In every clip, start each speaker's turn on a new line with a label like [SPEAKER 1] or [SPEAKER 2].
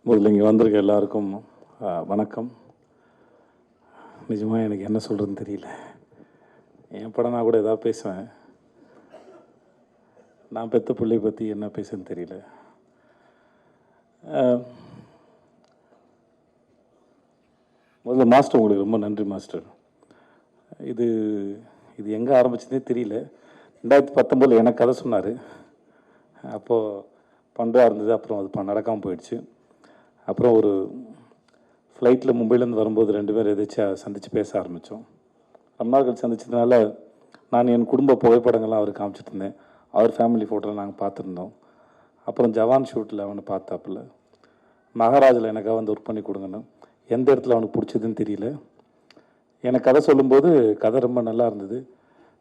[SPEAKER 1] முதல்ல இங்கே வந்திருக்க எல்லாருக்கும் வணக்கம். நிஜமாக எனக்கு என்ன சொல்கிறதுன்னு தெரியல. என் படம் நான் கூட எதாவது பேசுவேன். நான் பெற்ற பிள்ளையை பற்றி என்ன பேசுன்னு தெரியல. முதல்ல மாஸ்டர், உங்களுக்கு ரொம்ப நன்றி மாஸ்டர். இது இது எங்கே ஆரம்பிச்சதே தெரியல. 2019 எனக்கு கதை சொன்னார். அப்போது பண்ணுறா இருந்தது. அப்புறம் அது நடக்காமல் போயிடுச்சு. அப்புறம் ஒரு ஃப்ளைட்டில் மும்பையிலேருந்து வரும்போது 2 பேர் எதாச்சும் சந்தித்து பேச ஆரம்பித்தோம். ரொம்ப நாள் கழிச்சு சந்திச்சதுனால நான் என் குடும்ப புகைப்படங்கள்லாம் அவருக்கு காமிச்சிட்டு இருந்தேன். அவர் ஃபேமிலி ஃபோட்டோவில் நாங்கள் பார்த்துருந்தோம். அப்புறம் ஜவான் ஷூட்டில் அவனை பார்த்தாப்புல. மகாராஜில் எனக்காக வந்து ஒர்க் பண்ணி கொடுங்கன்னு. எந்த இடத்துல அவனுக்கு பிடிச்சதுன்னு தெரியல. எனக்கு கதை சொல்லும்போது கதை ரொம்ப நல்லா இருந்தது.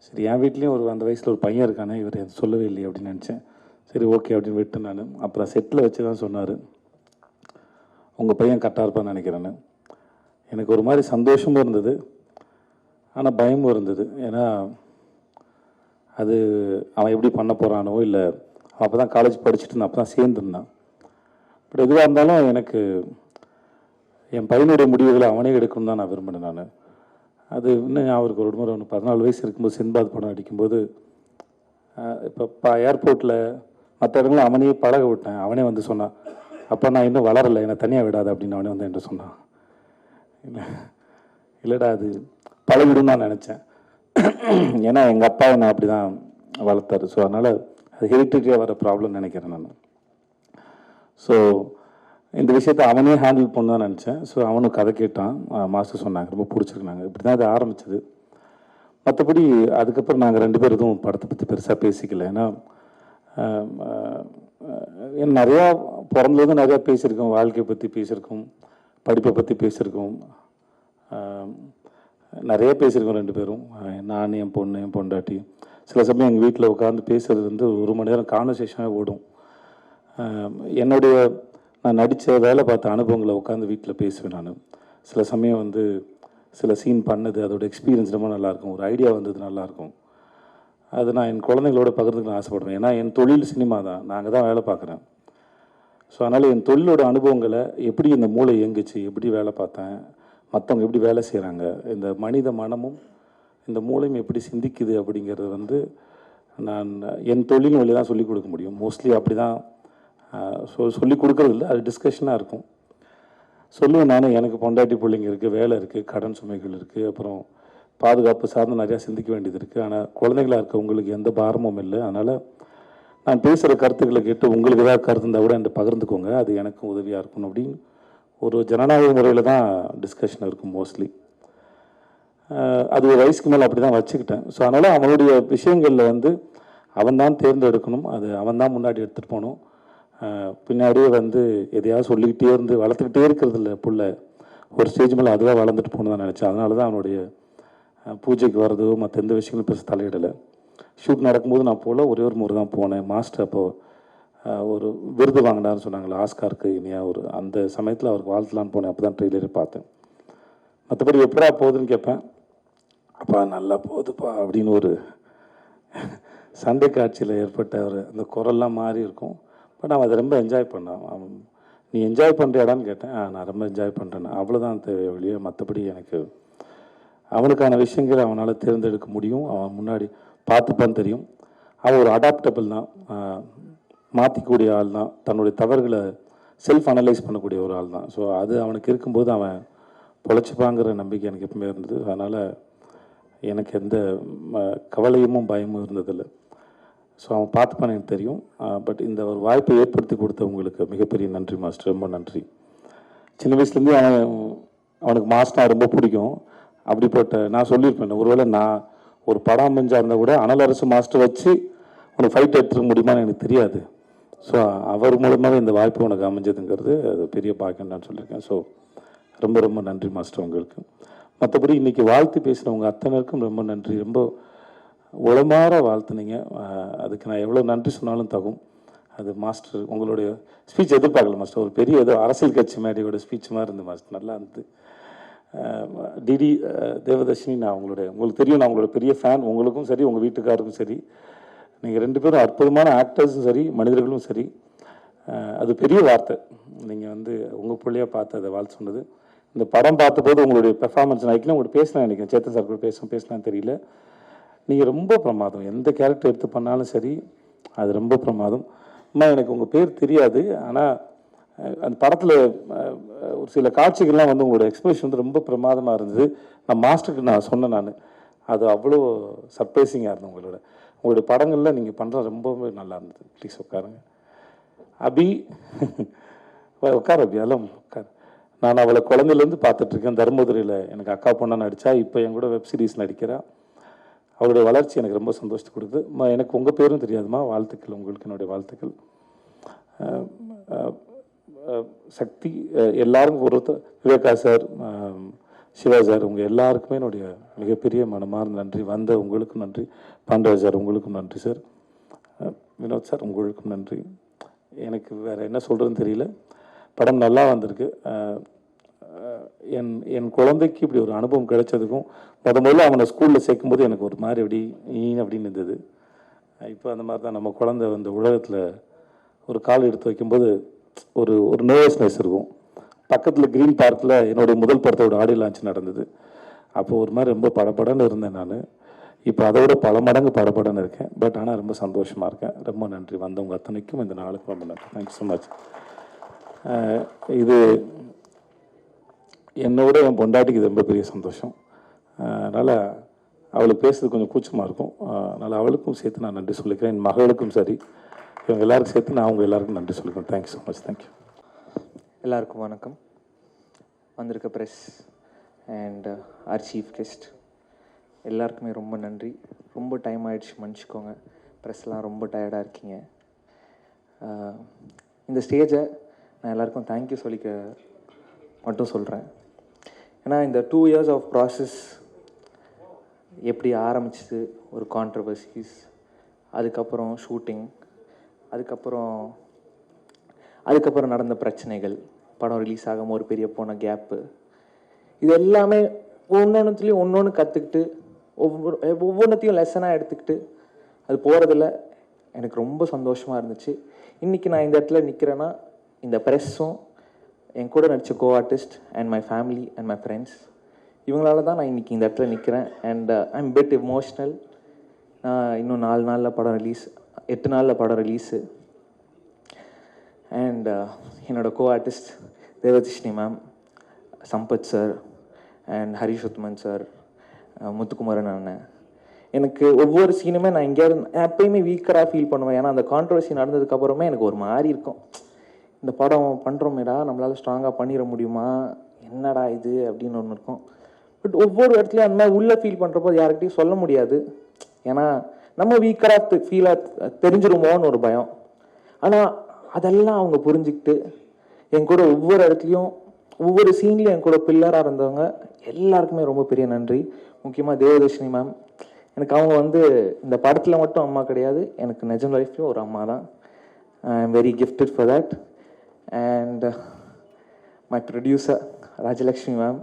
[SPEAKER 1] சரி, என் வீட்லேயும் அந்த வயசில் ஒரு பையன் இருக்கானே, இவர் சொல்லவே இல்லையே அப்படின்னு நினச்சேன். சரி, ஓகே அப்படின்னு விட்டு நான் அப்புறம் செட்டில் வச்சு தான் சொன்னார், உங்கள் பையன் கரெக்டாக இருப்பான்னு நினைக்கிறேன்னு. எனக்கு ஒரு மாதிரி சந்தோஷமும் இருந்தது, ஆனால் பயமும் இருந்தது. ஏன்னா அது அவன் எப்படி பண்ண போகிறானோ, இல்லை அப்போ தான் காலேஜ் படிச்சுட்டு இருந்தான், அப்போ தான் சேர்ந்துருந்தான். பட் எதுவாக இருந்தாலும் எனக்கு என் பையனுடைய முடிவுகளை அவனே எடுக்கணும்னு தான் நான் விரும்பினேன். நான் அது இன்னும் அவருக்கு ஒரு முறை 14 வயசு இருக்கும்போது சின்பாத் படம் அடிக்கும்போது, இப்போ ஏர்போர்ட்டில் மற்ற இடங்களும் அவனையே பழக விட்டேன். அவனே வந்து சொன்னான், அப்போ நான் இன்னும் வளரலை, என்னை தனியாக விடாது அப்படின்னு அவனே வந்து என்கிட்ட சொன்னான். இல்லைடா, அது பழகிடும் தான் நினச்சேன். ஏன்னா எங்கள் அப்பா என்னை அப்படி தான் வளர்த்தாரு. ஸோ அதனால் அது ஹெரிட்டேஜாக வர ப்ராப்ளம் நினைக்கிறேன் நான். ஸோ இந்த விஷயத்தை அவனே ஹேண்டில் பண்ண தான் நினச்சேன். ஸோ அவனும் கதை கேட்டான், மாஸ்டர் சொன்னாங்க, ரொம்ப பிடிச்சிருக்குனாங்க. இப்படி தான் அது ஆரம்பிச்சது. மற்றபடி அதுக்கப்புறம் நாங்கள் 2 பேர் எதுவும் படத்தை பற்றி பெருசாக பேசிக்கல. ஏன்னா நிறையா பிறந்ததும் நிறையா பேசியிருக்கோம், வாழ்க்கையை பற்றி பேசியிருக்கோம், படிப்பை பற்றி பேசியிருக்கோம், நிறைய பேசியிருக்கோம் 2 பேரும். நான், என் பொண்ணு, என் பொண்டாட்டி. சில சமயம் எங்கள் வீட்டில் உட்காந்து பேசுகிறது வந்து 1 மணி நேரம் கான்வர்சேஷனாக ஓடும். நான் நடித்த வேலை பார்த்த அனுபவங்களை உட்காந்து வீட்டில் பேசுவேன் நான். சில சமயம் வந்து சில சீன் பண்ணது, அதோட எக்ஸ்பீரியன்ஸ் ரொம்ப நல்லாயிருக்கும், ஒரு ஐடியா வந்தது நல்லாயிருக்கும். அது நான் என் குழந்தைங்களோட பகிர்ந்துக்க ஆசைப்படுவேன். ஏன்னா என் தொழில் சினிமா தான், நாங்கள் தான் வேலை பார்க்குறேன். ஸோ அதனால் என் தொழிலோட அனுபவங்களை, எப்படி இந்த மூளை இயங்குச்சு, எப்படி வேலை பார்த்தேன், மற்றவங்க எப்படி வேலை செய்கிறாங்க, இந்த மனித மனமும் இந்த மூளையும் எப்படி சிந்திக்குது அப்படிங்கிறது வந்து நான் என் தொழில் வழி தான் சொல்லிக் கொடுக்க முடியும். மோஸ்ட்லி அப்படி தான் சொல்லிக் கொடுக்கறது இல்லை, அது டிஸ்கஷனாக இருக்கும். சொல்லுவேன் நான், எனக்கு பொண்டாட்டி பிள்ளைங்க இருக்குது, வேலை இருக்குது, கடன் சுமைகள் இருக்குது, அப்புறம் பாதுகாப்பு சார்ந்து நிறையா சிந்திக்க வேண்டியது இருக்குது. ஆனால் குழந்தைகளாக இருக்க உங்களுக்கு எந்த பாரமும் இல்லை. அதனால் நான் பேசுகிற கருத்துக்களை கேட்டு உங்களுக்கு ஏதாவது கருத்து இருந்தால் கூட என்கிட்ட பகிர்ந்துக்கோங்க, அது எனக்கும் உதவியாக இருக்கணும் அப்படின்னு ஒரு ஜனநாயக முறையில் தான் டிஸ்கஷன் இருக்கும் மோஸ்ட்லி. அது ஒரு வயசுக்கு மேலே அப்படி தான் வச்சுக்கிட்டேன். ஸோ அதனால் அவனுடைய விஷயங்களில் வந்து அவன் தான் தேர்ந்தெடுக்கணும், அது அவன் தான் முன்னாடி எடுத்துகிட்டு போகணும். பின்னாடியே வந்து எதையாவது சொல்லிக்கிட்டே இருந்து வளர்த்துக்கிட்டே இருக்கிறது இல்லை புள்ள. ஒரு ஸ்டேஜ் மேலே அதுவாக வளர்ந்துட்டு போகணும் தான் நினச்சேன். அதனால தான் அவனுடைய பூஜைக்கு வர்றதோ மற்ற எந்த விஷயங்களும் பெருசு தலையிடலை. ஷூட் நடக்கும்போது நான் போல ஒரே ஒரு முறை தான் போனேன். மாஸ்டர் அப்போது ஒரு விருது வாங்கினார்னு சொன்னாங்களே, ஆஸ்காருக்கு இனியா, அந்த சமயத்தில் அவருக்கு வாழ்த்தலான்னு போனேன். அப்போ தான் ட்ரெய்லரே பார்த்தேன். மற்றபடி எப்படா போகுதுன்னு கேட்பேன், அப்பா நல்லா போகுதுப்பா அப்படின்னு ஒரு சண்டை காட்சியில் ஏற்பட்ட அந்த குரல்லாம் மாறி இருக்கும். பட் அவன் அதை ரொம்ப என்ஜாய் பண்ணான். நீ என்ஜாய் பண்ணுறியாடான்னு கேட்டேன். நான் ரொம்ப என்ஜாய் பண்ணுறேன், அவ்வளோதான் தேவை வழியே. மற்றபடி எனக்கு அவனுக்கான விஷயங்களை அவனால் தேர்ந்தெடுக்க முடியும். அவன் முன்னாடி பார்த்துப்பான்னு தெரியும். அவன் ஒரு அடாப்டபிள் தான், மாற்றிக்கூடிய ஆள் தான், தன்னுடைய தவறுகளை செல்ஃப் அனலைஸ் பண்ணக்கூடிய ஒரு ஆள் தான். ஸோ அது அவனுக்கு இருக்கும்போது அவன் பொழைச்சிப்பாங்கிற நம்பிக்கை எனக்கு எப்பவுமே இருந்தது. அதனால் எனக்கு எந்த கவலையும் பயமும் இருந்ததில்லை. ஸோ அவன் பார்த்துப்பான்னு எனக்கு தெரியும். பட் இந்த ஒரு வாய்ப்பை ஏற்படுத்தி கொடுத்தவங்களுக்கு மிகப்பெரிய நன்றி மாஸ்டர், ரொம்ப நன்றி. சின்ன வயசுலேருந்தே அவனுக்கு மாஸ்டர் ரொம்ப பிடிக்கும். அப்படிப்பட்ட நான் சொல்லியிருப்பேன், ஒருவேளை நான் ஒரு படம் அமைஞ்சா இருந்தால் கூட அனலரசு மாஸ்டர் வச்சு உனக்கு ஃபைட் எடுத்துக்க முடியுமான்னு எனக்கு தெரியாது. ஸோ அவர் மூலமாக இந்த வாய்ப்பு உனக்கு அமைஞ்சதுங்கிறது அது பெரிய பாக்கியம் நான் சொல்லியிருக்கேன். ஸோ ரொம்ப ரொம்ப நன்றி மாஸ்டர் உங்களுக்கு. மற்றபடி இன்றைக்கி வாழ்த்து பேசுகிறவங்க அத்தனைக்கும் ரொம்ப நன்றி. ரொம்ப உளமாற வாழ்த்துனீங்க. அதுக்கு நான் எவ்வளோ நன்றி சொன்னாலும் தகும். அது மாஸ்டர் உங்களுடைய ஸ்பீச் எதிர்பார்க்கல மாஸ்டர். ஒரு பெரிய ஏதோ அரசியல் கட்சி மேடையோட ஸ்பீச் மாதிரி இருந்தது மாஸ்டர், நல்லா இருந்தது. டிடி தேவதர்ஷினி, நான் உங்களுக்கு தெரியும், நான் உங்களோட பெரிய ஃபேன். உங்களுக்கும் சரி, உங்கள் வீட்டுக்காருக்கும் சரி, நீங்கள் 2 பேரும் அற்புதமான ஆக்டர்ஸும் சரி, மனிதர்களும் சரி. அது பெரிய வார்த்தை. நீங்கள் வந்து உங்கள் பிள்ளையாக பார்த்து அதை வாழ்த்து சொன்னது. இந்த படம் பார்த்தபோது உங்களுடைய பெர்ஃபார்மன்ஸ் நான் உங்கள்கிட்ட பேசினேன், நினைக்கிறேன் சேத்தன் சார் கூட பேசலான்னு தெரியல. நீங்கள் ரொம்ப பிரமாதம், எந்த கேரக்டர் எடுத்து பண்ணாலும் சரி அது ரொம்ப பிரமாதம். அம்மா எனக்கு உங்கள் பேர் தெரியாது, ஆனால் அந்த படத்தில் ஒரு சில காட்சிகள்லாம் வந்து உங்களோட எக்ஸ்பிரஷன் வந்து ரொம்ப பிரமாதமாக இருந்தது. நான் மாஸ்டருக்கு நான் சொன்னேன், அது அவ்வளோ சர்ப்ரைசிங்காக இருந்தது. உங்களுடைய படங்களில் நீங்கள் பண்ணுறது ரொம்பவே நல்லா இருந்தது. ப்ளீஸ் உட்காருங்க. அபி உட்கார் அபி, அதெல்லாம் உட்கார். நான் அவளை குழந்தையிலேருந்து பார்த்துட்ருக்கேன். தர்மபுரியில் எனக்கு அக்கா பொண்ணாக நடித்தா, இப்போ என் கூட வெப் சீரிஸ் நடிக்கிறா. அவருடைய வளர்ச்சி எனக்கு ரொம்ப சந்தோஷத்தை கொடுக்குது. எனக்கு உங்கள் பேரும் தெரியாதுமா, வாழ்த்துக்கள். உங்களுக்கு என்னுடைய வாழ்த்துக்கள். சக்தி எல்லாரும் ஒருத்தர், விவேகா சார், சிவா சார், உங்கள் எல்லாருக்குமே என்னுடைய மிகப்பெரிய மனமார்ந்த நன்றி. வந்த உங்களுக்கும் நன்றி. பாண்டவ சார் உங்களுக்கும் நன்றி சார். வினோத் சார் உங்களுக்கும் நன்றி. எனக்கு வேறு என்ன சொல்கிறதுன்னு தெரியல. படம் நல்லா வந்திருக்கு. என் குழந்தைக்கு இப்படி ஒரு அனுபவம் கிடைச்சதுக்கும், முதல்ல அவனை ஸ்கூலில் சேர்க்கும்போது எனக்கு ஒரு மாதிரி அப்படின்னு இருந்தது. இப்போ அந்த மாதிரி தான் நம்ம குழந்தை அந்த உலகத்தில் ஒரு கால் எடுத்து வைக்கும்போது ஒரு நர்வஸ்னஸ் இருக்கும். பக்கத்தில் க்ரீன் பார்க்கில் என்னுடைய முதல் படத்தோட ஆடியோ லான்ச் நடந்தது. அப்போது ஒரு மாதிரி ரொம்ப படபடன்னு இருந்தேன் நான். இப்போ அதோட பல மடங்கு படபடன்னு இருக்கேன். பட் ஆனால் ரொம்ப சந்தோஷமாக இருக்கேன். ரொம்ப நன்றி வந்தவங்க அத்தனைக்கும், இந்த நாளுக்கு ரொம்ப நன்றி. Thank you so much. இது என்னோட என் பொண்டாட்டிக்கு இது ரொம்ப பெரிய சந்தோஷம். அதனால் அவளுக்கு பேசுறது கொஞ்சம் கூச்சமாக இருக்கும். அதனால் அவளுக்கும் சேர்த்து நான் நன்றி சொல்லிக்கிறேன். என் மகளுக்கும் சரி, இவங்க எல்லாருக்கும் சேர்த்து நான் அவங்க எல்லாருக்கும் நன்றி சொல்லிக்கிறேன். Thank you so much. தேங்க்யூ.
[SPEAKER 2] எல்லாருக்கும் வணக்கம். வந்திருக்க press and our chief guest எல்லாருக்குமே ரொம்ப நன்றி. ரொம்ப டைம் ஆகிடுச்சு, மன்னிச்சிக்கோங்க. ப்ரெஸ்லாம் ரொம்ப டயர்டாக இருக்கீங்க. இந்த ஸ்டேஜை நான் எல்லாருக்கும் தேங்க்யூ சொல்லிக்க மட்டும் சொல்கிறேன். ஏன்னா இந்த 2 years ஆஃப் ப்ராசஸ் எப்படி ஆரம்பிச்சிது, ஒரு கான்ட்ரவர்சிஸ், அதுக்கப்புறம் ஷூட்டிங், அதுக்கப்புறம் நடந்த பிரச்சனைகள், படம் ரிலீஸ் ஆகாமல் ஒரு பெரிய போன கேப்பு, இது எல்லாமே ஒவ்வொன்றுத்துலேயும் ஒன்று கற்றுக்கிட்டு ஒவ்வொன்றத்தையும் லெசனாக எடுத்துக்கிட்டு அது போகிறதில் எனக்கு ரொம்ப சந்தோஷமாக இருந்துச்சு. இன்றைக்கி நான் இந்த இடத்துல நிற்கிறேன்னா, இந்த ப்ரெஸ்ஸும் என் கூட நடித்த co artist and my family and my friends, இவங்களால தான் நான் இன்றைக்கி இந்த இடத்துல நிற்கிறேன். And I am bit emotional. இன்னும் 4 நாளில் படம் ரிலீஸ், 8 நாளில் படம் ரிலீஸு. அண்ட் என்னோட கோ ஆர்டிஸ்ட் தேவதிஷ்ணி ma'am, Sampath sir and Harish Uthaman sir, Muthukumaran அண்ணன், எனக்கு ஒவ்வொரு சீனுமே நான் எங்கேயாவது எப்பயுமே வீக்கராக ஃபீல் பண்ணுவேன். ஏன்னா அந்த கான்ட்ரவர்சி நடந்ததுக்கப்புறமே எனக்கு ஒரு மாதிரி இருக்கும், இந்த படம் பண்ணுறோமேடா, நம்மளால் ஸ்ட்ராங்காக பண்ணிட முடியுமா, என்னடா இது அப்படின்னு ஒன்று இருக்கும். பட் ஒவ்வொரு இடத்துலையும் அந்த மாதிரி உள்ளே ஃபீல் பண்ணுறப்போ யார்கிட்டையும் சொல்ல முடியாது. ஏன்னா நம்ம வீக்கராக ஃபீலாக தெரிஞ்சிருமோன்னு ஒரு பயம். ஆனால் அதெல்லாம் அவங்க புரிஞ்சுக்கிட்டு என் கூட ஒவ்வொரு இடத்துலையும் ஒவ்வொரு சீன்லையும் என் கூட பில்லராக இருந்தவங்க எல்லாருக்குமே ரொம்ப பெரிய நன்றி. முக்கியமாக தேவதர்ஷினி மேம், எனக்கு அவங்க வந்து இந்த படத்தில் மட்டும் அம்மா கிடையாது, எனக்கு நிஜம் லைஃப்லையும் ஒரு அம்மா தான். ஐ am very gifted for that. And my producer Rajalakshmi ma'am,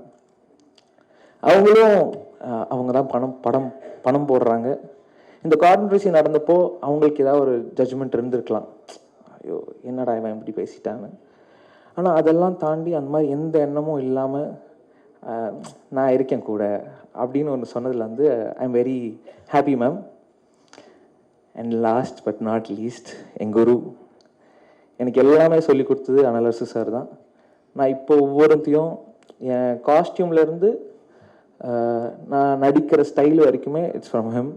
[SPEAKER 2] அவங்க தான் பணம் போடுறாங்க. இந்த கான்ட்ரவர்சி நடந்தப்போ அவங்களுக்கு ஏதாவது ஒரு ஜட்ஜ்மெண்ட் இருந்திருக்கலாம், ஐயோ என்னடா இவன் இப்படி பேசிட்டான்னு. ஆனால் அதெல்லாம் தாண்டி அந்த மாதிரி எந்த எண்ணமும் இல்லாமல் நான் இருக்கேன் கூட அப்படின்னு ஒன்று சொன்னதில் வந்து I am very happy ma'am. And last but not least, என் குரு எனக்கு எல்லாமே சொல்லி கொடுத்தது அனலரசு சார் தான். நான் இப்போ ஒவ்வொருத்தையும் என் காஸ்டியூம்லேருந்து நான் நடிக்கிற ஸ்டைல் வரைக்குமே it's from him.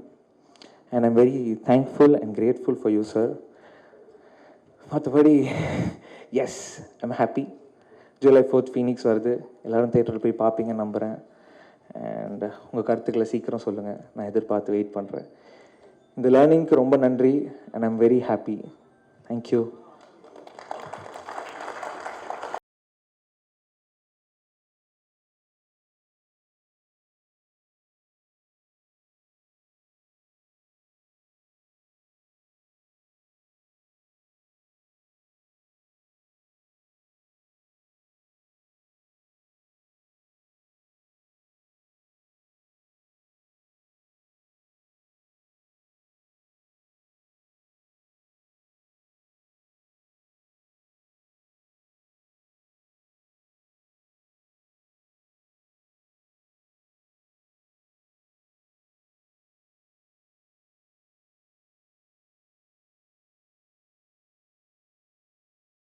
[SPEAKER 2] And I'm very thankful and grateful for you sir. மற்றபடி yes I'm happy. July 4th Phoenix வருது, எல்லோரும் தேட்டரில் போய் பார்ப்பீங்கன்னு நம்புகிறேன். அண்ட் உங்கள் கருத்துக்களை சீக்கிரம் சொல்லுங்கள், நான் எதிர்பார்த்து வெயிட் பண்ணுறேன். இந்த லேர்னிங்க்கு ரொம்ப நன்றி. And I'm very happy. Thank you.